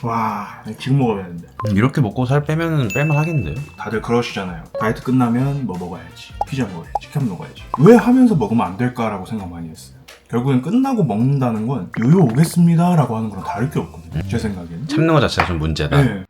와 지금 먹어야 되는데. 이렇게 먹고 살 빼면은 뺄만 하겠는데요? 다들 그러시잖아요. 다이어트 끝나면 뭐 먹어야지, 피자 먹어야지, 치킨 먹어야지. 왜 하면서 먹으면 안 될까라고 생각 많이 했어요. 결국엔 끝나고 먹는다는 건 요요 오겠습니다 라고 하는 거랑 다를 게 없거든요. 제 생각에는. 참는 것 자체가 좀 문제다. 네.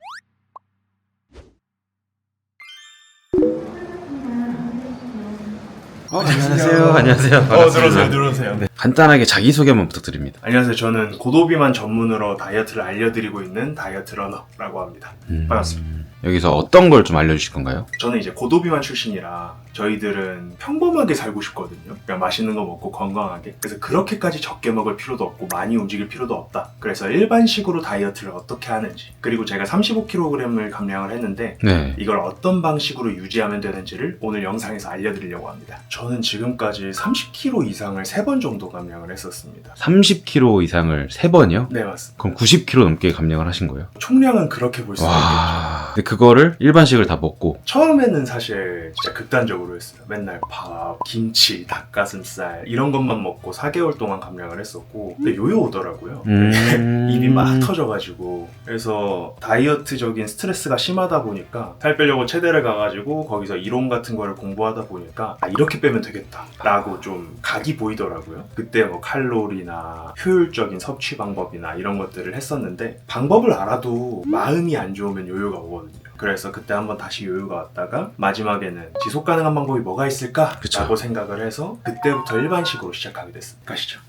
안녕하세요. 반갑습니다. 들어오세요. 네, 간단하게 자기소개 한번 부탁드립니다. 안녕하세요. 저는 고도비만 전문으로 다이어트를 알려드리고 있는 다이어트 러너라고 합니다. 반갑습니다. 여기서 어떤 걸 좀 알려주실 건가요? 저는 이제 고도비만 출신이라 저희들은 평범하게 살고 싶거든요. 그냥 맛있는 거 먹고 건강하게. 그래서 그렇게까지 적게 먹을 필요도 없고 많이 움직일 필요도 없다. 그래서 일반식으로 다이어트를 어떻게 하는지, 그리고 제가 35kg을 감량을 했는데 네. 이걸 어떤 방식으로 유지하면 되는지를 오늘 영상에서 알려드리려고 합니다. 저는 지금까지 30kg 이상을 3번 정도 감량을 했었습니다. 30kg 이상을 3번이요? 네, 맞습니다. 그럼 90kg 넘게 감량을 하신 거예요? 총량은 그렇게 볼 수가 있겠죠. 와. 근데 그거를 일반식을 다 먹고 처음에는 사실 진짜 극단적으로 했어요. 맨날 밥, 김치, 닭가슴살 이런 것만 먹고 4개월 동안 감량을 했었고, 근데 요요 오더라고요. 입이 막 터져가지고. 그래서 다이어트적인 스트레스가 심하다 보니까 살 빼려고 체대를 가가지고 거기서 이론 같은 거를 공부하다 보니까 이렇게 빼면 되겠다 라고 좀 각이 보이더라고요. 그때 뭐 칼로리나 효율적인 섭취 방법이나 이런 것들을 했었는데, 방법을 알아도 마음이 안 좋으면 요요가 오거든요. 그래서 그때 한번 다시 요요가 왔다가 마지막에는 지속 가능한 방법이 뭐가 있을까? 그쵸. 라고 생각을 해서 그때부터 일반식으로 시작하게 됐습니다. 가시죠.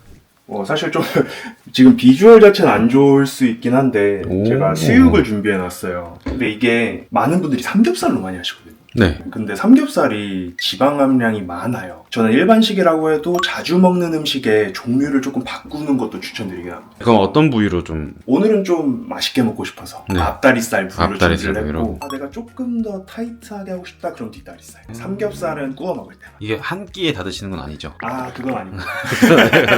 사실 좀 지금 비주얼 자체는 안 좋을 수 있긴 한데 제가 수육을 준비해놨어요. 근데 이게 많은 분들이 삼겹살로 많이 하시거든요. 네. 근데 삼겹살이 지방 함량이 많아요. 저는 일반식이라고 해도 자주 먹는 음식의 종류를 조금 바꾸는 것도 추천드리긴 합니다. 그럼 어떤 부위로 좀 오늘은 좀 맛있게 먹고 싶어서 네. 앞다리살 부위로 앞다리살 준비를 했고, 부위로. 내가 조금 더 타이트하게 하고 싶다 그럼 뒷다리살. 삼겹살은 구워 먹을 때만. 이게 한 끼에 다 드시는 건 아니죠? 그건 아닙니다.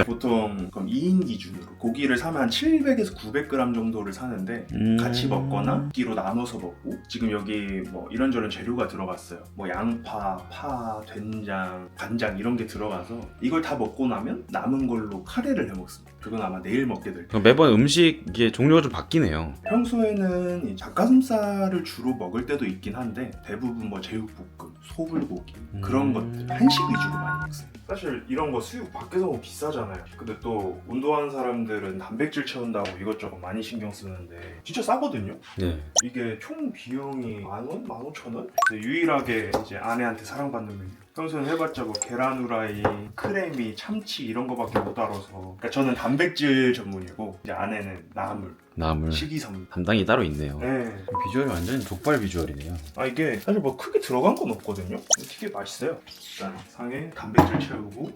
보통 그럼 2인 기준으로 고기를 사면 한 700에서 900g 정도를 사는데 같이 먹거나 끼로 나눠서 먹고, 지금 여기 뭐 이런저런 재료가 들어갔어요. 뭐 양파, 파, 된장, 간장 이런 게 들어가서 이걸 다 먹고 나면 남은 걸로 카레를 해 먹습니다. 그건 아마 내일 먹게 될 거예요. 그럼 매번 음식의 종류가 좀 바뀌네요. 평소에는 이 닭가슴살을 주로 먹을 때도 있긴 한데 대부분 뭐 제육볶음, 소불고기 그런 것들 한식 위주로 많이 먹습니다. 사실 이런 거 수육 밖에서 먹으면 비싸잖아요. 근데 또 운동하는 사람들은 단백질 채운다고 이것저것 많이 신경 쓰는데 진짜 싸거든요. 네. 이게 총 비용이 10,000원? 15,000원? 유일하게 이제 아내한테 사랑받는 메뉴. 평소에 해봤자 뭐 계란 후라이, 크래미, 참치 이런 거밖에 못 다뤄서. 그러니까 저는 단백질 전문이고 이제 아내는 나물, 식이섬유. 담당이 따로 있네요. 네. 비주얼이 완전 족발 비주얼이네요. 이게 사실 뭐 크게 들어간 건 없거든요. 되게 맛있어요. 일단 상에 단백질 채우고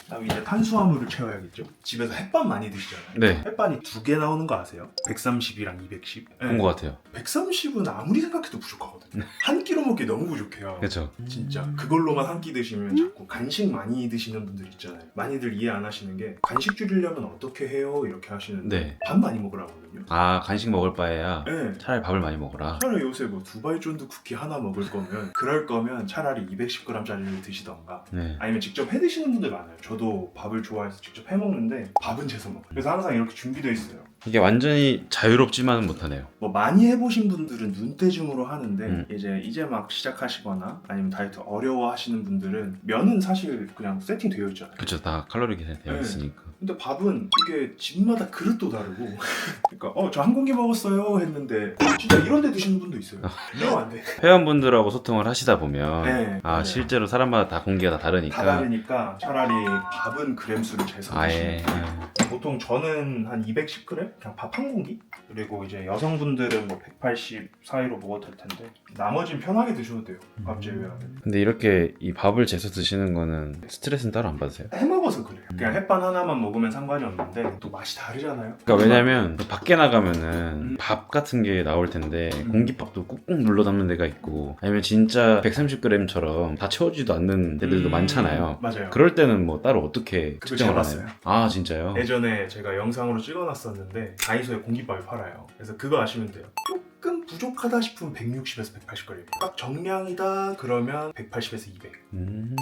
그다음에 이제 탄수화물을 채워야겠죠. 집에서 햇반 많이 드시잖아요. 네. 햇반이 2개 나오는 거 아세요? 130이랑 210. 본 것 같아요. 130은 아무리 생각해도 부족하거든요. 한 끼로 먹기 너무 부족해요. 그렇죠. 진짜 그걸로만 한 끼 드시면 자꾸 간식 많이 드시는 분들 있잖아요. 많이들 이해 안 하시는 게 간식 줄이려면 어떻게 해요? 이렇게 하시는데 네. 밥 많이 먹으라거든요. 간식 먹을 바에야 네. 차라리 밥을 많이 먹어라. 차라리 요새 뭐 두바이 쫀드 쿠키 하나 먹을 거면 그럴 거면 차라리 210g짜리를 드시던가 네. 아니면 직접 해 드시는 분들 많아요. 저도 밥을 좋아해서 직접 해 먹는데 밥은 재서 먹어요. 그래서 항상 이렇게 준비되어 있어요. 이게 완전히 자유롭지만은 못하네요. 뭐 많이 해보신 분들은 눈대중으로 하는데 이제 막 시작하시거나 아니면 다이어트 어려워하시는 분들은 면은 사실 그냥 세팅되어 있잖아요. 그렇죠. 다 칼로리 계산되어 네. 있으니까. 근데 밥은 이게 집마다 그릇도 다르고 그러니까 저 한 공기 먹었어요 했는데 진짜 이런 데 드시는 분도 있어요. 이러면 안 돼. 회원분들하고 소통을 하시다 보면 네, 맞아요. 실제로 사람마다 다 공기가 다 다르니까. 다 다르니까 차라리 밥은 그램수를 재서 아예. 드시는 거. 보통 저는 한 210g? 그냥 밥 한 공기? 그리고 이제 여성분들은 뭐 180 사이로 먹어도 될 텐데 나머지는 편하게 드셔도 돼요. 밥 제외하면. 근데 이렇게 이 밥을 재서 드시는 거는 스트레스는 따로 안 받으세요? 해먹어서 그래요. 그냥 햇반 하나만 먹으면 상관이 없는데 또 맛이 다르잖아요. 그러니까 왜냐면 밖에 나가면은 밥 같은 게 나올 텐데 공깃밥도 꾹꾹 눌러 담는 데가 있고 아니면 진짜 130g처럼 다 채워지지도 않는 데들도 많잖아요. 맞아요. 그럴 때는 뭐 따로 어떻게 그걸 측정을 재봤어요. 하나요? 진짜요? 예전에 제가 영상으로 찍어놨었는데 다이소에 공깃밥을 팔아요. 그래서 그거 아시면 돼요. 조금 부족하다 싶으면 160에서 180g. 딱 정량이다 그러면 180에서 200.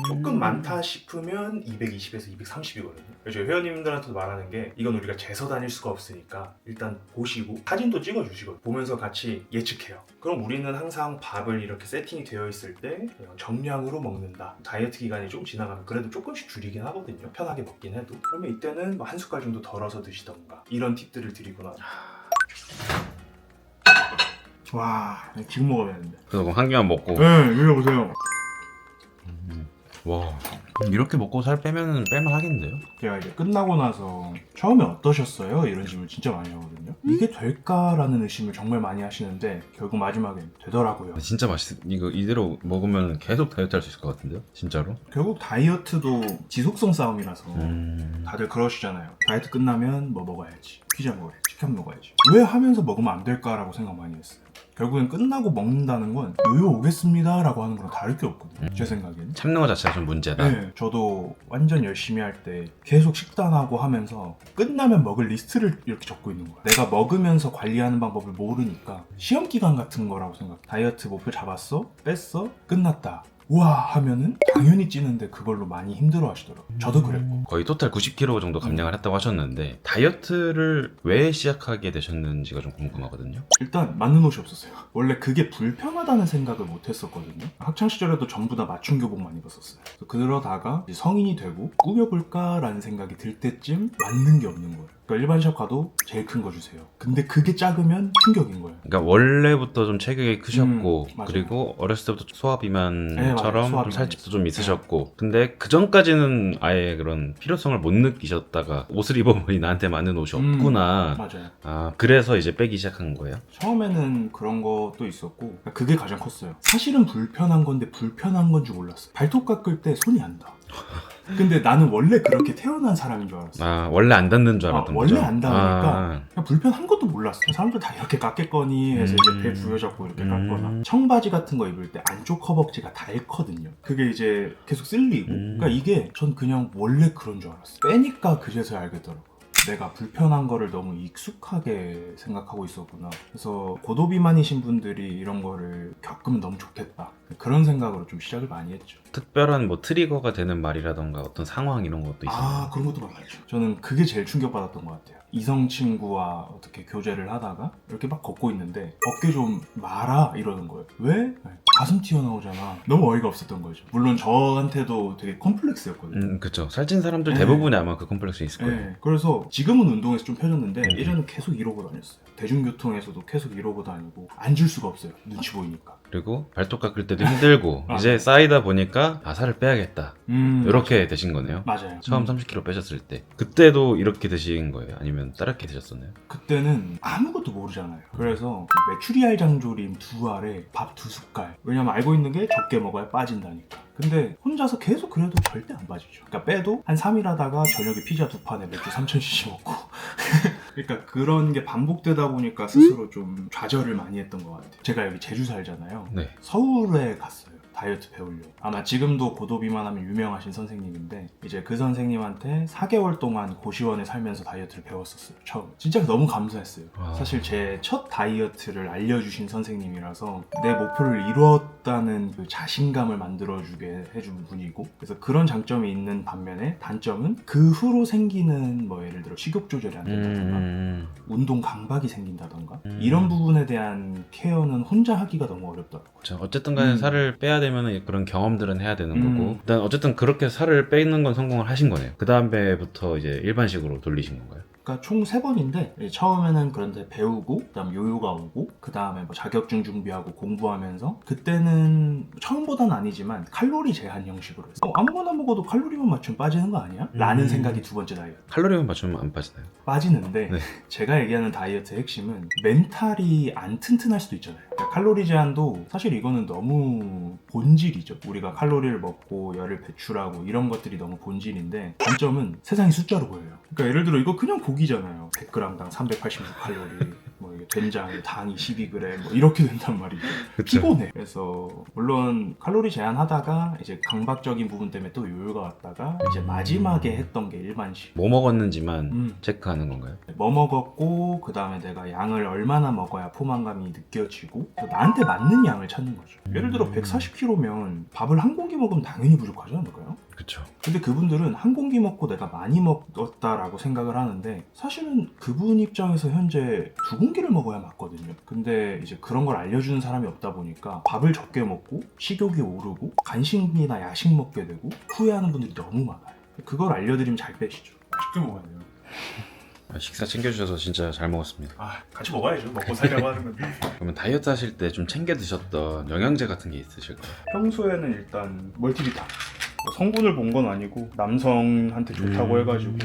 조금 많다 싶으면 220에서 230이거든요. 그래서 저희 회원님들한테도 말하는 게 이건 우리가 재서 다닐 수가 없으니까 일단 보시고 사진도 찍어주시고 보면서 같이 예측해요. 그럼 우리는 항상 밥을 이렇게 세팅이 되어 있을 때 그냥 정량으로 먹는다. 다이어트 기간이 좀 지나가면 그래도 조금씩 줄이긴 하거든요. 편하게 먹긴 해도. 그러면 이때는 뭐 한 숟갈 정도 덜어서 드시던가 이런 팁들을 드리고 나서 와 지금 먹어야 되는데. 그래서 한 개만 먹고. 네 이거 보세요. 와, 이렇게 먹고 살 빼면은 뺄만 하겠는데요? 제가 이제 끝나고 나서 처음에 어떠셨어요? 이런 질문 진짜 많이 하거든요. 이게 될까라는 의심을 정말 많이 하시는데 결국 마지막엔 되더라고요. 진짜 이거 이대로 먹으면 계속 다이어트 할 수 있을 것 같은데요? 진짜로? 결국 다이어트도 지속성 싸움이라서 다들 그러시잖아요. 다이어트 끝나면 뭐 먹어야지, 피자 먹어야지, 치킨 먹어야지. 왜 하면서 먹으면 안 될까라고 생각 많이 했어요. 결국엔 끝나고 먹는다는 건 요요 오겠습니다 라고 하는 거랑 다를 게 없거든요. 제 생각에는. 참는 것 자체가 좀 문제다. 네, 저도 완전 열심히 할 때 계속 식단하고 하면서 끝나면 먹을 리스트를 이렇게 적고 있는 거야. 내가 먹으면서 관리하는 방법을 모르니까 시험 기간 같은 거라고 생각해. 다이어트 목표 잡았어? 뺐어? 끝났다. 우와 하면은 당연히 찌는데 그걸로 많이 힘들어 하시더라고요. 저도 그랬고. 거의 토탈 90kg 정도 감량을 했다고 하셨는데 다이어트를 왜 시작하게 되셨는지가 좀 궁금하거든요. 일단 맞는 옷이 없었어요. 원래 그게 불편하다는 생각을 못 했었거든요. 학창시절에도 전부 다 맞춤 교복만 입었었어요. 그러다가 이제 성인이 되고 꾸며볼까라는 생각이 들 때쯤 맞는 게 없는 거예요. 그러니까 일반 샵 가도 제일 큰 거 주세요. 근데 그게 작으면 충격인 거예요. 그러니까 원래부터 좀 체격이 크셨고 맞아요. 그리고 어렸을 때부터 소화비만처럼 네, 맞아요. 좀 소화비만 살집도 좀 있으셨고 근데 그 전까지는 아예 그런 필요성을 못 느끼셨다가 옷을 입어보니 나한테 맞는 옷이 없구나. 맞아요. 아 그래서 이제 빼기 시작한 거예요? 처음에는 그런 것도 있었고 그러니까 그게 가장 컸어요. 사실은 불편한 건데 불편한 건 줄 몰랐어요. 발톱 깎을 때 손이 안 닿아. 근데 나는 원래 그렇게 태어난 사람인 줄 알았어. 아 원래 안 닿는 줄 알았던 원래 거죠? 안 닿으니까 아. 그냥 불편한 것도 몰랐어. 사람들 다 이렇게 깎겠거니 해서 이제 배 부여잡고 이렇게 깎거나 청바지 같은 거 입을 때 안쪽 허벅지가 닳거든요. 그게 이제 계속 쓸리고 그러니까 이게 전 그냥 원래 그런 줄 알았어. 빼니까 그제서야 알겠더라고. 내가 불편한 거를 너무 익숙하게 생각하고 있었구나. 그래서 고도비만이신 분들이 이런 거를 겪으면 너무 좋겠다. 그런 생각으로 좀 시작을 많이 했죠. 특별한 뭐 트리거가 되는 말이라던가 어떤 상황 이런 것도 있어요? 아 그런 것도 많았죠. 저는 그게 제일 충격받았던 것 같아요. 이성 친구와 어떻게 교제를 하다가 이렇게 막 걷고 있는데 어깨 좀 마라 이러는 거예요. 왜? 가슴 튀어나오잖아. 너무 어이가 없었던 거죠. 물론 저한테도 되게 컴플렉스였거든요. 그쵸. 살찐 사람들 네. 대부분이 아마 그 컴플렉스 있을 거예요. 네, 그래서 지금은 운동에서 좀 펴졌는데 예전엔 계속 이러고 다녔어요. 대중교통에서도 계속 이러고 다니고 앉을 수가 없어요. 눈치 보이니까. 그리고 발톱 깎을 때도 힘들고 이제 쌓이다 보니까 살을 빼야겠다 이렇게 되신 거네요. 맞아요. 처음 30kg 빼셨을 때 그때도 이렇게 드신 거예요? 아니면 다르게 드셨었나요? 그때는 아무것도 모르잖아요. 그래서 그 메추리알 장조림 2알에 밥 2숟갈. 왜냐면 알고 있는 게 적게 먹어야 빠진다니까. 근데 혼자서 계속 그래도 절대 안 빠지죠. 그러니까 빼도 한 3일 하다가 저녁에 피자 2판에 맥주 3,000cc 먹고 그러니까 그런 게 반복되다 보니까 스스로 좀 좌절을 많이 했던 것 같아요. 제가 여기 제주 살잖아요. 네. 서울에 갔어요. 다이어트 배우려고. 아마 지금도 고도비만하면 유명하신 선생님인데 이제 그 선생님한테 4개월 동안 고시원에 살면서 다이어트를 배웠었어요. 처음. 진짜 너무 감사했어요. 사실 제 첫 다이어트를 알려주신 선생님이라서 내 목표를 이루었다는 그 자신감을 만들어주게 해준 분이고 그래서 그런 장점이 있는 반면에 단점은 그 후로 생기는 뭐 예를 들어 식욕 조절이 안 된다던가 운동 강박이 생긴다던가 이런 부분에 대한 케어는 혼자 하기가 너무 어렵더라고요. 그렇죠. 어쨌든 간에 살을 빼야 되면 그런 경험들은 해야 되는 거고 일단 어쨌든 그렇게 살을 빼는 건 성공을 하신 거네요. 그 다음에부터 이제 일반식으로 돌리신 건가요? 그러니까 총 3번인데 처음에는 그런데 배우고 그다음 요요가 오고 그다음에 뭐 자격증 준비하고 공부하면서 그때는 처음보다는 아니지만 칼로리 제한 형식으로 했어요. 아무거나 먹어도 칼로리만 맞추면 빠지는 거 아니야? 라는 생각이 두 번째 다이어트. 칼로리만 맞추면 안 빠지나요? 빠지는데 네. 제가 얘기하는 다이어트의 핵심은 멘탈이 안 튼튼할 수도 있잖아요. 그러니까 칼로리 제한도 사실 이거는 너무 본질이죠. 우리가 칼로리를 먹고 열을 배출하고 이런 것들이 너무 본질인데 단점은 세상이 숫자로 보여요. 그러니까 예를 들어 이거 그냥 고기잖아요. 100g당 386칼로리 뭐 이게 된장 당이 12g 뭐 이렇게 된단 말이죠. 그쵸. 피곤해. 그래서 물론 칼로리 제한하다가 이제 강박적인 부분 때문에 또 요요가 왔다가 이제 마지막에 했던 게 일반식. 뭐 먹었는지만 체크하는 건가요? 뭐 먹었고 그 다음에 내가 양을 얼마나 먹어야 포만감이 느껴지고 나한테 맞는 양을 찾는 거죠. 예를 들어 140kg면 밥을 한 공기 먹으면 당연히 부족하지 않을까요? 그쵸. 근데 그분들은 한 공기 먹고 내가 많이 먹었다라고 생각을 하는데 사실은 그분 입장에서 현재 2공기를 먹어야 맞거든요. 근데 이제 그런 걸 알려주는 사람이 없다 보니까 밥을 적게 먹고 식욕이 오르고 간식이나 야식 먹게 되고 후회하는 분들이 너무 많아요. 그걸 알려드리면 잘 빼시죠. 맛있게 먹어야 돼요. 식사 챙겨주셔서 진짜 잘 먹었습니다. 같이 먹어야죠. 먹고 살려고 하는 건데. 그러면 다이어트 하실 때 좀 챙겨 드셨던 영양제 같은 게 있으실까요? 평소에는 일단 멀티비타 성분을 본 건 아니고 남성한테 좋다고 해가지고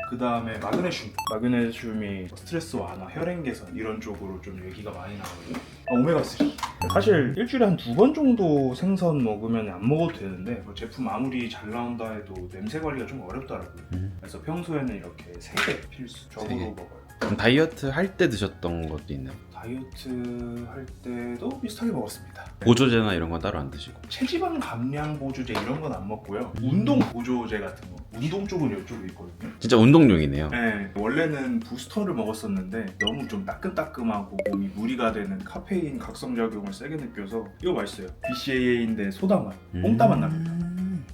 그 다음에 마그네슘이 스트레스 완화, 혈행 개선 이런 쪽으로 좀 얘기가 많이 나오고 오메가3 사실 일주일에 한 2번 정도 생선 먹으면 안 먹어도 되는데 뭐 제품 아무리 잘 나온다 해도 냄새 관리가 좀 어렵더라고요. 그래서 평소에는 이렇게 3개 필수적으로 3개. 먹어요. 그럼 다이어트 할 때 드셨던 것도 있나요? 다이어트 할 때도 비슷하게 먹었습니다. 보조제나 이런 건 따로 안 드시고? 체지방 감량 보조제 이런 건 안 먹고요. 운동 보조제 같은 거. 운동 쪽은 이쪽에 있거든요. 진짜 운동용이네요. 네, 원래는 부스터를 먹었었는데 너무 좀 따끈따끔하고 몸이 무리가 되는 카페인 각성작용을 세게 느껴서 이거 맛있어요. BCAA인데 소다맛, 뽕따맛 납니다.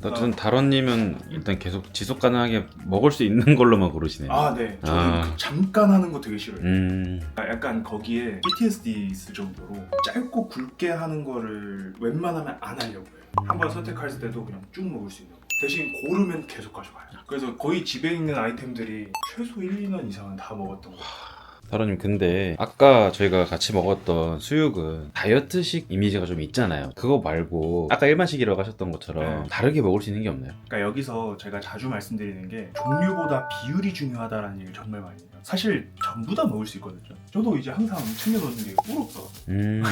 어쨌든 다런님은 일단 계속 지속 가능하게 먹을 수 있는 걸로만 고르시네요. 네. 저는 그 잠깐 하는 거 되게 싫어요. 약간 거기에 PTSD 있을 정도로 짧고 굵게 하는 거를 웬만하면 안 하려고 해요. 한번 선택할 때도 그냥 쭉 먹을 수 있는 거. 대신 고르면 계속 가져가요. 그래서 거의 집에 있는 아이템들이 최소 1, 2년 이상은 다 먹었던 거 같아요. 다런님 근데 아까 저희가 같이 먹었던 수육은 다이어트식 이미지가 좀 있잖아요. 그거 말고 아까 일반식이라고 하셨던 것처럼 다르게 먹을 수 있는 게 없나요? 그러니까 여기서 제가 자주 말씀드리는 게 종류보다 비율이 중요하다는 얘기를 정말 많이 해요. 사실 전부 다 먹을 수 있거든요. 저도 이제 항상 챙겨 넣는 게 꿀없어.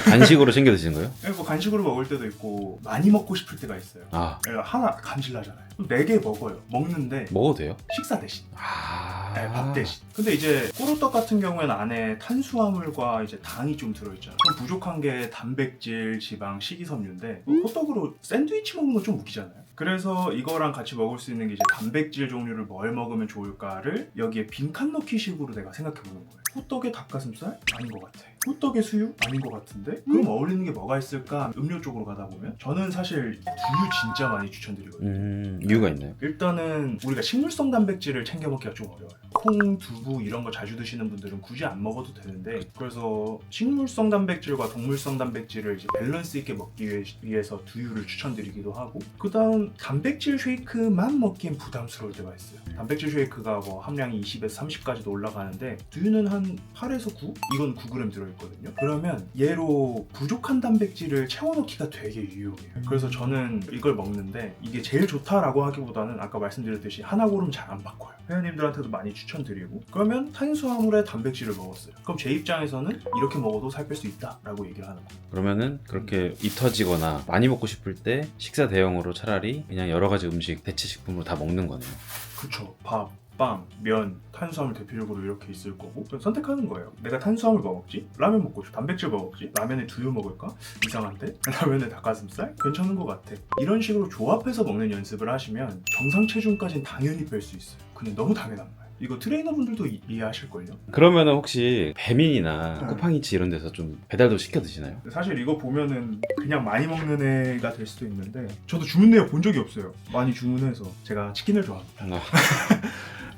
간식으로 챙겨 드시는 거예요? 뭐 간식으로 먹을 때도 있고 많이 먹고 싶을 때가 있어요. 하나 감질나잖아요. 4개 먹어요. 먹는데 먹어도 돼요? 식사 대신. 밥 대신. 근데 이제 꼬르떡 같은 경우에는 안에 탄수화물과 이제 당이 좀 들어있잖아요. 그럼 부족한 게 단백질, 지방, 식이섬유인데 호떡으로 샌드위치 먹는 건 좀 웃기잖아요. 그래서 이거랑 같이 먹을 수 있는 게 이제 단백질 종류를 뭘 먹으면 좋을까를 여기에 빈칸 넣기식으로 내가 생각해보는 거예요. 호떡에 닭가슴살? 아닌 것 같아. 호떡에 수육? 아닌 것 같은데? 그럼 어울리는 게 뭐가 있을까? 음료 쪽으로 가다 보면 저는 사실 두유 진짜 많이 추천드리거든요. 이유가 있나요? 일단은 우리가 식물성 단백질을 챙겨 먹기가 좀 어려워요. 콩, 두부 이런 거 자주 드시는 분들은 굳이 안 먹어도 되는데 그래서 식물성 단백질과 동물성 단백질을 이제 밸런스 있게 먹기 위해서 두유를 추천드리기도 하고 그 다음 단백질 쉐이크만 먹기엔 부담스러울 때가 있어요. 단백질 쉐이크가 뭐 함량이 20에서 30까지도 올라가는데 두유는 한 8에서 9? 이건 9g 들어있거든요. 그러면 얘로 부족한 단백질을 채워넣기가 되게 유용해요. 그래서 저는 이걸 먹는데 이게 제일 좋다라고 하기보다는 아까 말씀드렸듯이 하나 고르면 잘 안 바꿔요. 회원님들한테도 많이 추천드리고 그러면 탄수화물에 단백질을 먹었어요. 그럼 제 입장에서는 이렇게 먹어도 살 뺄 수 있다라고 얘기를 하는 거예요. 그러면은 그렇게 이 터지거나 많이 먹고 싶을 때 식사 대용으로 차라리 그냥 여러 가지 음식 대체 식품으로 다 먹는 거네요. 그쵸. 밥, 빵, 면, 탄수화물 대표적으로 이렇게 있을 거고 그럼 선택하는 거예요. 내가 탄수화물 뭐 먹지? 라면 먹고 싶어. 단백질 뭐 먹지? 라면에 두유 먹을까? 이상한데? 라면에 닭가슴살? 괜찮은 것 같아. 이런 식으로 조합해서 먹는 연습을 하시면 정상 체중까지는 당연히 뺄 수 있어요. 그냥 너무 당연한 거예요. 이거 트레이너분들도 이해하실걸요? 그러면은 혹시 배민이나 쿠팡이츠 이런 데서 좀 배달도 시켜 드시나요? 사실 이거 보면은 그냥 많이 먹는 애가 될 수도 있는데 저도 주문 내역 본 적이 없어요. 많이 주문해서 제가 치킨을 좋아합니다.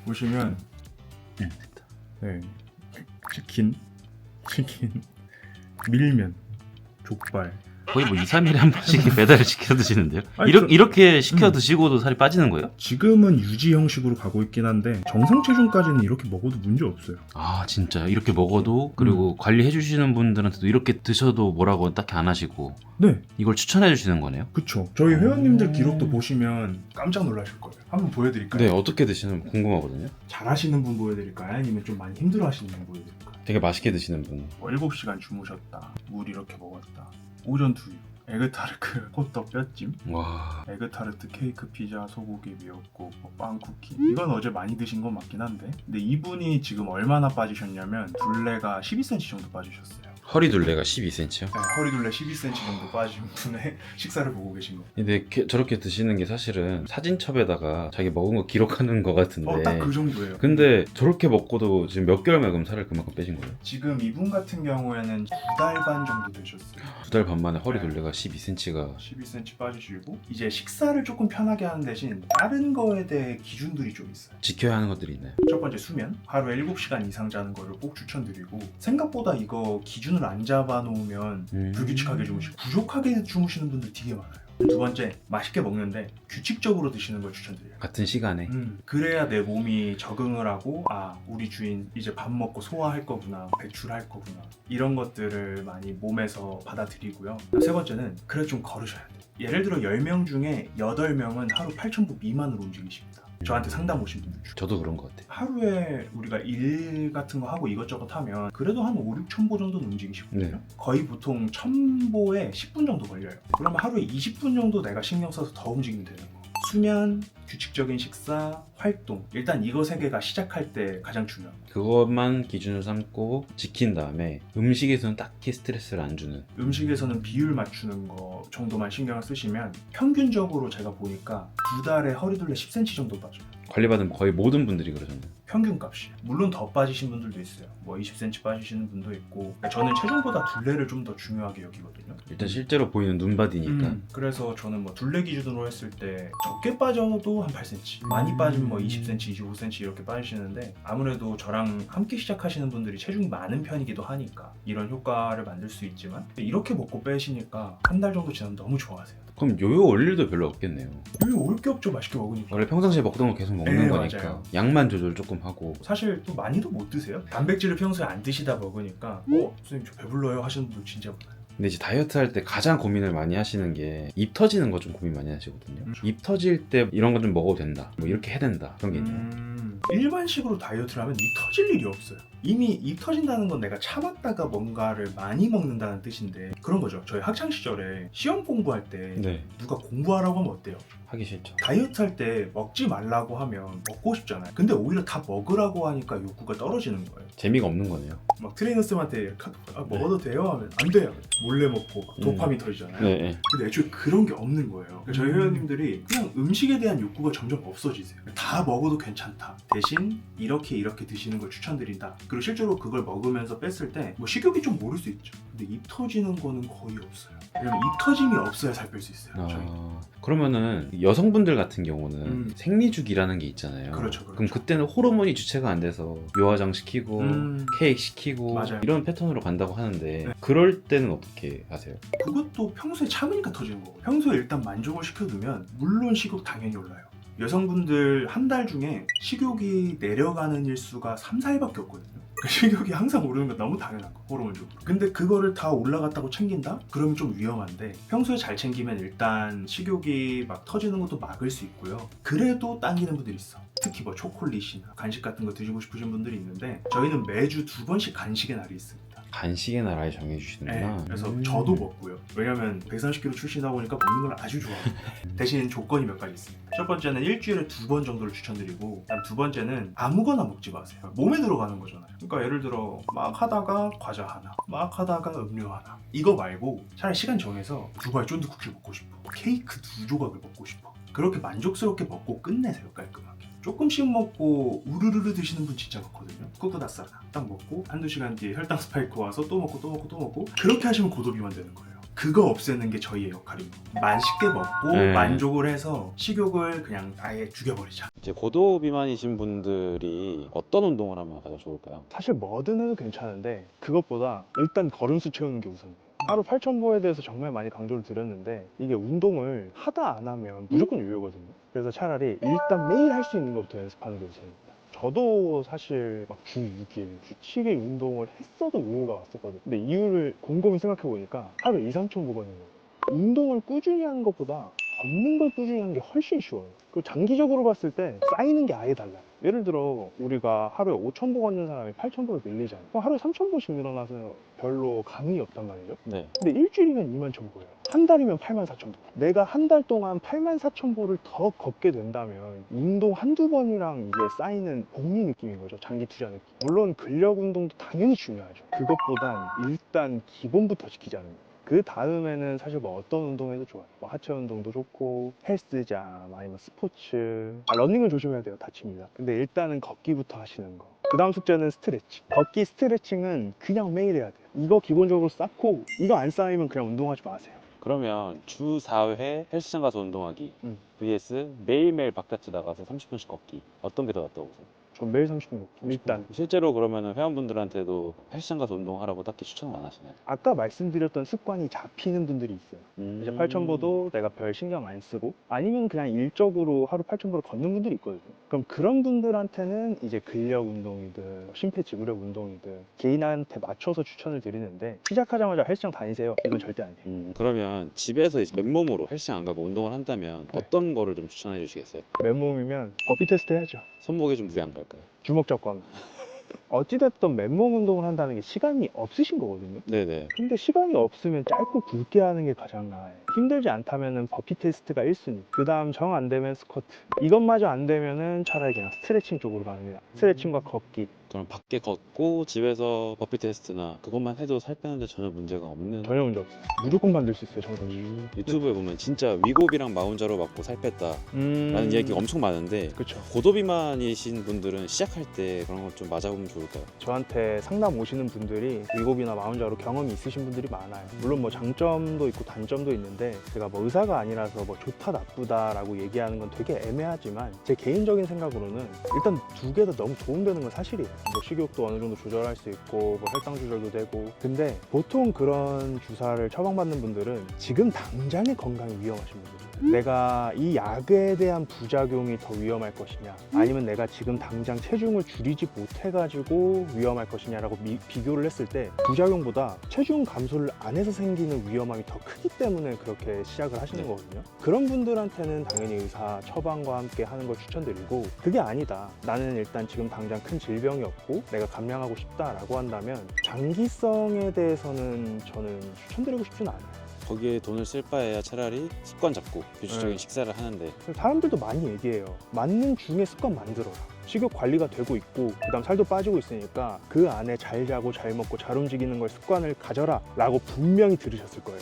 보시면 네. 치킨, 밀면, 족발 거의 뭐 2, 3일에 한 번씩 배달을 시켜 드시는데요? 아니, 이렇게 시켜 드시고도 살이 빠지는 거예요? 지금은 유지 형식으로 가고 있긴 한데 정상 체중까지는 이렇게 먹어도 문제 없어요. 아 진짜 이렇게 먹어도 그리고 관리해 주시는 분들한테도 이렇게 드셔도 뭐라고 딱히 안 하시고 네, 이걸 추천해 주시는 거네요? 그쵸. 저희 회원님들 기록도 보시면 깜짝 놀라실 거예요. 한번 보여드릴까요? 네, 어떻게 드시는 궁금하거든요. 잘하시는 분 보여드릴까요? 아니면 좀 많이 힘들어 하시는 분 보여드릴까요? 되게 맛있게 드시는 분. 7시간 주무셨다, 물 이렇게 먹었다, 오전 두유, 에그타르트 호떡 뼈찜, 와. 에그타르트 케이크 피자 소고기 미역국 빵 쿠키. 이건 어제 많이 드신 건 맞긴 한데, 근데 이분이 지금 얼마나 빠지셨냐면 둘레가 12cm 정도 빠지셨어요. 허리 둘레가 12cm요? 네, 허리 둘레 12cm 정도 빠진 분의 식사를 보고 계신 거. 근데 저렇게 드시는 게 사실은 사진첩에다가 자기 먹은 거 기록하는 거 같은데. 딱 그 정도예요. 근데 저렇게 먹고도 지금 몇 개월 만에 그럼 살을 그만큼 빼신 거예요? 지금 이분 같은 경우에는 2달 반 정도 되셨어요. 2달 반 만에 허리 둘레가 12cm가 12cm 빠지시고, 이제 식사를 조금 편하게 하는 대신 다른 거에 대해 기준들이 좀 있어요. 지켜야 하는 것들이 있나요? 첫 번째 수면, 하루에 7시간 이상 자는 거를 꼭 추천드리고, 생각보다 이거 기준을 안 잡아놓으면 불규칙하게 주무시고 부족하게 주무시는 분들 되게 많아요. 두 번째, 맛있게 먹는데 규칙적으로 드시는 걸 추천드려요. 같은 시간에. 그래야 내 몸이 적응을 하고, 아, 우리 주인 이제 밥 먹고 소화할 거구나, 배출할 거구나, 이런 것들을 많이 몸에서 받아들이고요. 세 번째는 그래 좀 걸으셔야 돼요. 예를 들어 10명 중에 8명은 하루 8,000보 미만으로 움직이십니다. 저한테 상담 오신 분들 중 저도 그런 것 같아요. 하루에 우리가 일 같은 거 하고 이것저것 하면 그래도 한 5, 6천 보 정도는 움직이시거든요. 네. 거의 보통 1,000보에 10분 정도 걸려요. 그러면 하루에 20분 정도 내가 신경 써서 더 움직이면 되는 거. 수면, 규칙적인 식사, 활동, 일단 이거 세 개가 시작할 때 가장 중요합니다. 그것만 기준으로 삼고 지킨 다음에 음식에서는 딱히 스트레스를 안 주는. 음식에서는 비율 맞추는 거 정도만 신경을 쓰시면 평균적으로 제가 보니까 2달에 허리둘레 10cm 정도 빠져요. 관리받은 거의 모든 분들이 그러잖아요. 평균값이. 물론 더 빠지신 분들도 있어요. 뭐 20cm 빠지시는 분도 있고. 저는 체중보다 둘레를 좀 더 중요하게 여기거든요. 일단 실제로 보이는 눈바디니까. 그래서 저는 뭐 둘레 기준으로 했을 때 적게 빠져도 한 8cm, 많이 빠지면 뭐 20cm, 25cm 이렇게 빠지시는데, 아무래도 저랑 함께 시작하시는 분들이 체중이 많은 편이기도 하니까 이런 효과를 만들 수 있지만, 이렇게 먹고 빼시니까 한 달 정도 지나면 너무 좋아하세요. 그럼 요요 올 일도 별로 없겠네요. 여기 올 게 없죠. 맛있게 먹으니까. 원래 평상시에 먹던 거 계속 먹는 네, 거니까 맞아요. 양만 조절 조금 하고. 사실 또 많이도 못 드세요. 단백질을 평소에 안 드시다 먹으니까 선생님 저 배불러요 하시는 분 진짜 많아요. 근데 이제 다이어트 할 때 가장 고민을 많이 하시는 게 입 터지는 거 좀 고민 많이 하시거든요. 입 터질 때 이런 거 좀 먹어도 된다, 뭐 이렇게 해야 된다, 그런 게 있나요? 일반식으로 다이어트를 하면 입 터질 일이 없어요. 이미 입 터진다는 건 내가 참았다가 뭔가를 많이 먹는다는 뜻인데, 그런 거죠. 저희 학창 시절에 시험 공부할 때 네, 누가 공부하라고 하면 어때요? 하기 싫죠. 다이어트 할 때 먹지 말라고 하면 먹고 싶잖아요. 근데 오히려 다 먹으라고 하니까 욕구가 떨어지는 거예요. 재미가 없는 거네요. 막 트레이너 쌤한테 먹어도 돼요? 하면 안 돼요. 몰래 먹고 막 도파민 터지잖아요. 네, 네. 근데 애초에 그런 게 없는 거예요. 그러니까 저희 회원님들이 그냥 음식에 대한 욕구가 점점 없어지세요. 다 먹어도 괜찮다. 대신 이렇게 드시는 걸 추천드린다. 그리고 실제로 그걸 먹으면서 뺐을 때 뭐 식욕이 좀 오를 수 있죠. 근데 입 터지는 거는 거의 없어요. 왜냐면 입 터짐이 없어야 살 뺄 수 있어요. 저희. 그러면은 여성분들 같은 경우는 생리주기라는 게 있잖아요. 그렇죠. 그럼 그때는 호르몬이 주체가 안 돼서 요화장 시키고 케이크 시키고 맞아요. 이런 패턴으로 간다고 하는데, 네. 그럴 때는 어떻게 하세요? 그것도 평소에 참으니까 터지는 거고, 평소에 일단 만족을 시켜두면 물론 식욕 당연히 올라요. 여성분들 한 달 중에 식욕이 내려가는 일수가 3, 4일밖에 없거든요. 그러니까 식욕이 항상 오르는 건 너무 당연한 거, 호르몬적으로. 근데 그거를 다 올라갔다고 챙긴다? 그러면 좀 위험한데, 평소에 잘 챙기면 일단 식욕이 막 터지는 것도 막을 수 있고요. 그래도 당기는 분들이 있어. 특히 뭐 초콜릿이나 간식 같은 거 드시고 싶으신 분들이 있는데, 저희는 매주 2번씩 간식의 날이 있습니다. 간식의 날 아예 정해주시는구나. 네, 그래서 저도 먹고요. 왜냐면 130kg 출신이다 보니까 먹는 걸 아주 좋아합니다. 대신 조건이 몇 가지 있습니다. 첫 번째는 일주일에 2번 정도를 추천드리고, 그다음 두 번째는 아무거나 먹지 마세요. 몸에 들어가는 거잖아요. 그러니까 예를 들어 막 하다가 과자 하나, 막 하다가 음료 하나, 이거 말고 차라리 시간 정해서 두바이 쫀득쿠키를 먹고 싶어, 케이크 2조각을 먹고 싶어, 그렇게 만족스럽게 먹고 끝내세요. 깔끔하게. 조금씩 먹고 우르르르 드시는 분 진짜 많거든요. 쿠쿠다사나 딱 먹고 한두 시간 뒤에 혈당 스파이크 와서 또 먹고 그렇게 하시면 고도비만 되는 거예요. 그거 없애는 게 저희의 역할입니다. 맛있게 먹고 만족을 해서 식욕을 그냥 아예 죽여버리자. 이제 고도 비만이신 분들이 어떤 운동을 하면 가장 좋을까요? 사실 뭐든 해도 괜찮은데 그것보다 일단 걸음수 채우는 게 우선이에요. 하루 8,000보에 대해서 정말 많이 강조를 드렸는데, 이게 운동을 하다 안 하면 무조건 요요거든요. 그래서 차라리 일단 매일 할 수 있는 것부터 연습하는 게 우선입니다. 저도 사실 막 주 6일, 주 7일 운동을 했어도 요요가 왔었거든요. 근데 이유를 곰곰이 생각해 보니까 하루에 2, 3천 보거든요. 운동을 꾸준히 하는 것보다 걷는 걸 꾸준히 하는 게 훨씬 쉬워요. 그리고 장기적으로 봤을 때 쌓이는 게 아예 달라요. 예를 들어 우리가 하루에 5,000보 걷는 사람이 8,000보를 밀리잖아요. 그럼 하루에 3,000보씩 늘어나서 별로 감이 없단 말이죠. 네. 근데 일주일이면 21,000보예요. 한 달이면 84,000보. 내가 한 달 동안 84,000보를 더 걷게 된다면 운동 한두 번이랑 이게 쌓이는 복리 느낌인 거죠. 장기 투자 느낌. 물론 근력 운동도 당연히 중요하죠. 그것보단 일단 기본부터 지키자는 거예요. 그 다음에는 사실 뭐 어떤 운동해도 좋아요. 뭐 하체 운동도 좋고 헬스장 아니면 스포츠. 러닝을 조심해야 돼요. 다칩니다. 근데 일단은 걷기부터 하시는 거. 그 다음 숙제는 스트레칭. 걷기 스트레칭은 그냥 매일 해야 돼요. 이거 기본적으로 쌓고 이거 안 쌓이면 그냥 운동하지 마세요. 그러면 주 4회 헬스장 가서 운동하기 vs 매일매일 바깥에 나가서 30분씩 걷기 어떤 게 더 낫다고 보세요? 전 매일 30분 걷기. 일단 실제로 그러면 회원분들한테도 헬스장 가서 운동하라고 딱히 추천을 안 하시나요? 아까 말씀드렸던 습관이 잡히는 분들이 있어요. 이제 8,000보도 내가 별 신경 안 쓰고 아니면 그냥 일적으로 하루 8,000보를 걷는 분들이 있거든요. 그럼 그런 분들한테는 이제 근력 운동이든 심폐지구력 운동이든 개인한테 맞춰서 추천을 드리는데 시작하자마자 헬스장 다니세요. 이건 절대 아니에요. 그러면 집에서 이제 맨몸으로 헬스장 안 가고 운동을 한다면 네. 어떤 거를 좀 추천해 주시겠어요? 맨몸이면 버피 테스트 해야죠. 손목에 좀 무리 안 갈까요? 주먹 잡고 하면. 어찌됐든 맨몸 운동을 한다는 게 시간이 없으신 거거든요. 네네. 근데 시간이 없으면 짧고 굵게 하는 게 가장 나아요. 힘들지 않다면은 버피 테스트가 1순위. 그 다음 정 안 되면 스쿼트. 이것마저 안 되면은 차라리 그냥 스트레칭 쪽으로 가는 게 스트레칭과 걷기. 그럼 밖에 걷고 집에서 버피 테스트나 그것만 해도 살 빼는데 전혀 문제가 없는 전혀 문제 없어요. 무조건 만들 수 있어요, 저는. 유튜브에 보면 진짜 위고비랑 마운자로 맞고 살 뺐다 라는 이야기가 엄청 많은데 그렇죠. 고도비만이신 분들은 시작할 때 그런 걸 좀 맞아보면 좋을까요? 저한테 상담 오시는 분들이 위고비나 마운자로 경험이 있으신 분들이 많아요. 물론 뭐 장점도 있고 단점도 있는데 제가 뭐 의사가 아니라서 뭐 좋다 나쁘다라고 얘기하는 건 되게 애매하지만 제 개인적인 생각으로는 일단 두 개 다 너무 도움되는 건 사실이에요. 뭐 식욕도 어느 정도 조절할 수 있고 뭐 혈당 조절도 되고 근데 보통 그런 주사를 처방받는 분들은 지금 당장의 건강이 위험하신 분들이에요. 내가 이 약에 대한 부작용이 더 위험할 것이냐 아니면 내가 지금 당장 체중을 줄이지 못해가지고 위험할 것이냐라고 비교를 했을 때 부작용보다 체중 감소를 안 해서 생기는 위험함이 더 크기 때문에 그렇게 시작을 하시는 거거든요. 그런 분들한테는 당연히 의사 처방과 함께 하는 걸 추천드리고 그게 아니다. 나는 일단 지금 당장 큰 질병이 없고 내가 감량하고 싶다라고 한다면 장기성에 대해서는 저는 추천드리고 싶진 않아요. 거기에 돈을 쓸 바에야 차라리 습관 잡고 규칙적인 네. 식사를 하는데 사람들도 많이 얘기해요. 맞는 중에 습관 만들어라. 식욕 관리가 되고 있고 그다음 살도 빠지고 있으니까 그 안에 잘 자고 잘 먹고 잘 움직이는 걸 습관을 가져라 라고 분명히 들으셨을 거예요.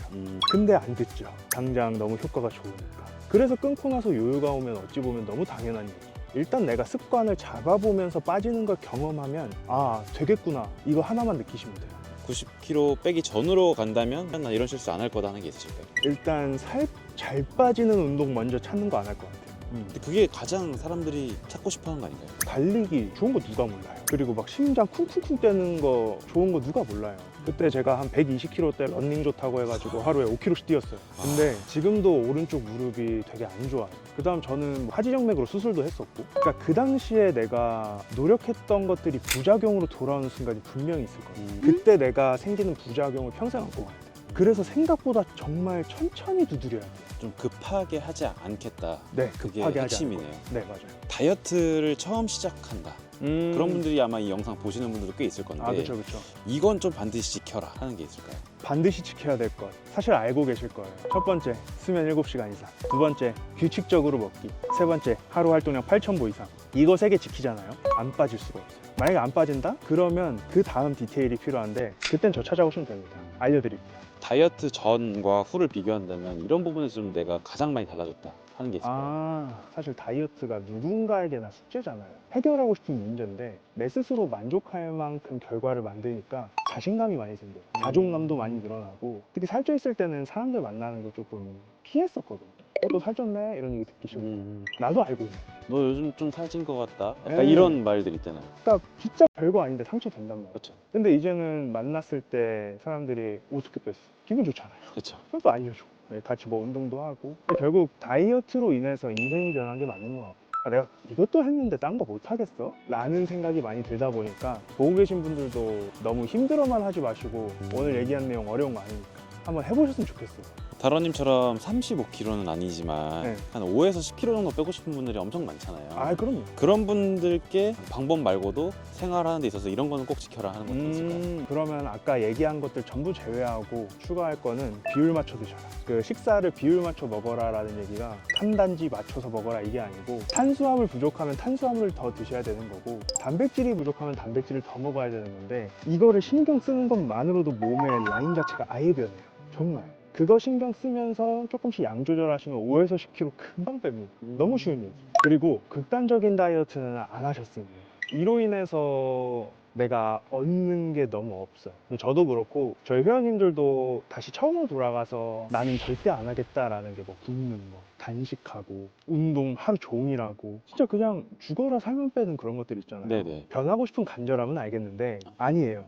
근데 안 듣죠. 당장 너무 효과가 좋으니까. 그래서 끊고 나서 요요가 오면 어찌 보면 너무 당연한 얘기. 일단 내가 습관을 잡아보면서 빠지는 걸 경험하면 아 되겠구나 이거 하나만 느끼시면 돼요. 90kg 빼기 전으로 간다면 나 이런 실수 안 할 거다 하는 게 있으실까요? 일단 살 잘 빠지는 운동 먼저 찾는 거 안 할 것 같아요. 근데 그게 가장 사람들이 찾고 싶어 하는 거 아닌가요? 달리기 좋은 거 누가 몰라요. 그리고 막 심장 쿵쿵쿵 뛰는 거 좋은 거 누가 몰라요. 그때 제가 한 120kg 때 런닝 좋다고 해가지고 하루에 5kg씩 뛰었어요. 근데 지금도 오른쪽 무릎이 되게 안 좋아요. 그 다음 저는 뭐 하지정맥으로 수술도 했었고 그러니까 그 당시에 내가 노력했던 것들이 부작용으로 돌아오는 순간이 분명히 있을 거예요. 그때 내가 생기는 부작용을 평생 안고 가야 돼요. 그래서 생각보다 정말 천천히 두드려야 돼요. 좀 급하게 하지 않겠다. 네, 그게 급하게 하지 핵심이네요. 않고. 네, 맞아요. 다이어트를 처음 시작한다. 그런 분들이 아마 이 영상 보시는 분들도 꽤 있을 건데 아, 그렇죠, 그렇죠. 이건 좀 반드시 지켜라 하는 게 있을까요? 반드시 지켜야 될 것 사실 알고 계실 거예요. 첫 번째, 수면 7시간 이상. 두 번째, 규칙적으로 먹기. 세 번째, 하루 활동량 8,000보 이상. 이거 3개 지키잖아요. 안 빠질 수가 없어요. 만약에 안 빠진다? 그러면 그 다음 디테일이 필요한데 그땐 저 찾아오시면 됩니다. 알려드릴게요. 다이어트 전과 후를 비교한다면 이런 부분에서 좀 내가 가장 많이 달라졌다 하는 게 있을까요? 사실 다이어트가 누군가에게나 숙제잖아요. 해결하고 싶은 문제인데 내 스스로 만족할 만큼 결과를 만드니까 자신감이 많이 생겨요. 자존감도 많이 늘어나고 특히 살쪄 있을 때는 사람들 만나는 걸 조금 피했었거든요. 너 살쪘네? 이런 얘기 듣기 싫고 나도 알고 있네. 너 요즘 좀 살찐 것 같다? 약간 에이. 이런 말들 있잖아요. 그러니까 진짜 별거 아닌데 상처 된단 말이에요. 그렇죠. 근데 이제는 만났을 때 사람들이 어떻게 뺐어? 기분 좋잖아요. 그렇죠. 그럼 또 알려줘. 네, 같이 뭐 운동도 하고. 결국 다이어트로 인해서 인생이 변한 게 맞는 것 같고. 아, 내가 이것도 했는데 딴 거 못 하겠어? 라는 생각이 많이 들다 보니까 보고 계신 분들도 너무 힘들어만 하지 마시고 오늘 얘기한 내용 어려운 거 아니니까 한번 해보셨으면 좋겠어요. 다런님처럼 35kg는 아니지만 네. 한 5에서 10kg 정도 빼고 싶은 분들이 엄청 많잖아요. 아, 그럼요. 그런 분들께 방법 말고도 생활하는 데 있어서 이런 거는 꼭 지켜라 하는 것도 있을까요? 그러면 아까 얘기한 것들 전부 제외하고 추가할 거는 비율 맞춰 드셔라. 그 식사를 비율 맞춰 먹어라라는 얘기가 탄단지 맞춰서 먹어라 이게 아니고 탄수화물 부족하면 탄수화물을 더 드셔야 되는 거고 단백질이 부족하면 단백질을 더 먹어야 되는 건데 이거를 신경 쓰는 것만으로도 몸의 라인 자체가 아예 변해요. 정말. 그거 신경 쓰면서 조금씩 양 조절하시면 5에서 10kg 금방 뺍니다. 너무 쉬운 얘기. 그리고 극단적인 다이어트는 안 하셨습니다. 이로 인해서 내가 얻는 게 너무 없어요. 저도 그렇고 저희 회원님들도 다시 처음으로 돌아가서 나는 절대 안 하겠다라는 게 뭐 굶는 거, 단식하고 운동 하루 종일 하고 진짜 그냥 죽어라 살만 빼는 그런 것들 있잖아요. 네네. 변하고 싶은 간절함은 알겠는데 아니에요.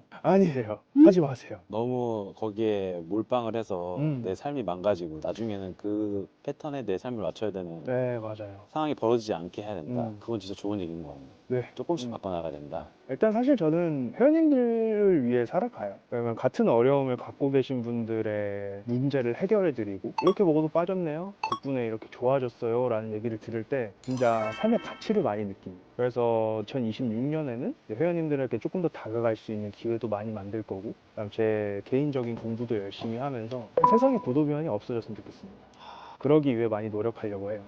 하지 마세요. 너무 거기에 몰빵을 해서 음. 내 삶이 망가지고 나중에는 그 패턴에 내 삶을 맞춰야 되는 네, 맞아요. 상황이 벌어지지 않게 해야 된다. 음. 그건 진짜 좋은 얘기인 것 같아요. 네. 조금씩 바꿔나가야 된다. 일단 사실 저는 회원님들을 위해 살아가요. 왜냐면 같은 어려움을 갖고 계신 분들의 문제를 해결해 드리고 이렇게 먹어도 빠졌네요. 덕분에 이렇게 좋아졌어요. 라는 얘기를 들을 때 진짜 삶의 가치를 많이 느낍니다. 그래서 2026년에는 회원님들에게 조금 더 다가갈 수 있는 기회도 많이 만들 거고 그다음 제 개인적인 공부도 열심히 하면서 세상에 고도비만이 없어졌으면 좋겠습니다. 그러기 위해 많이 노력하려고 해요.